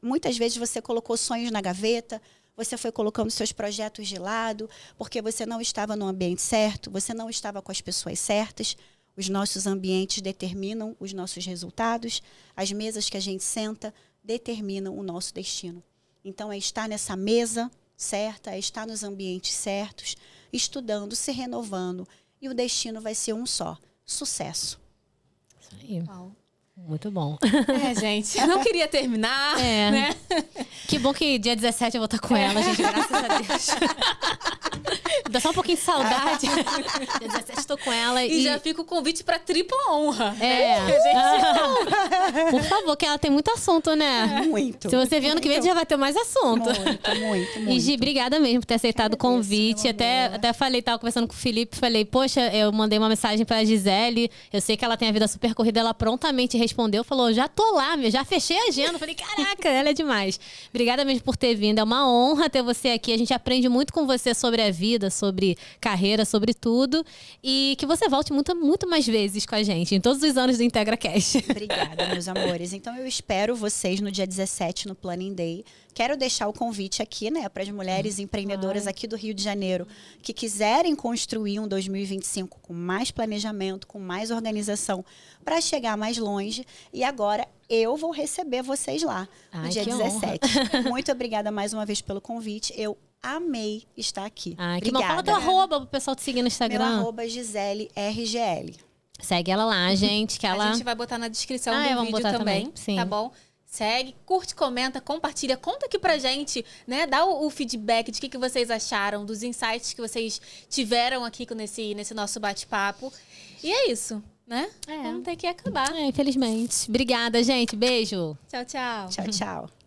muitas vezes você colocou sonhos na gaveta, você foi colocando seus projetos de lado, porque você não estava no ambiente certo, você não estava com as pessoas certas. Os nossos ambientes determinam os nossos resultados, as mesas que a gente senta determinam o nosso destino. Então, é estar nessa mesa certa, é estar nos ambientes certos, estudando, se renovando. E o destino vai ser um só: sucesso. Isso aí. Uau. Muito bom. Gente, eu não queria terminar, né? Que bom que dia 17 eu vou estar com ela, gente, graças a Deus. Dá só um pouquinho de saudade. Dia 17 estou com ela. E já fica o convite para tripla honra. Por favor, que ela tem muito assunto, né? Muito. Se você vier ano que vem, já vai ter mais assunto. Muito. E Gi, obrigada mesmo por ter aceitado o convite. Até falei, tava conversando com o Felipe, falei, poxa, eu mandei uma mensagem pra Gisele, eu sei que ela tem a vida super corrida, ela prontamente respondeu, falou, já tô lá, já fechei a agenda. Falei, caraca, ela é demais. Obrigada mesmo por ter vindo, é uma honra ter você aqui, a gente aprende muito com você sobre a vida, sobre carreira, sobre tudo, e que você volte muito mais vezes com a gente, em todos os anos do IntegraCast. Obrigada, meus amores. Então, eu espero vocês no dia 17, no Planning Day. Quero deixar o convite aqui, né, para as mulheres empreendedoras aqui do Rio de Janeiro que quiserem construir um 2025 com mais planejamento, com mais organização, para chegar mais longe. E agora eu vou receber vocês lá no dia 17. Muito obrigada mais uma vez pelo convite. Eu amei estar aqui. Que bom. Fala teu arroba pro pessoal te seguir no Instagram. Meu arroba é Gisele RGL. Segue ela lá, gente. Que ela... A gente vai botar na descrição do vídeo também, sim. Tá bom? Segue, curte, comenta, compartilha. Conta aqui pra gente, né? Dá o feedback de que vocês acharam, dos insights que vocês tiveram aqui nesse nosso bate-papo. E é isso, né? Vamos ter que acabar. Infelizmente. Obrigada, gente. Beijo. Tchau, tchau. Tchau, tchau.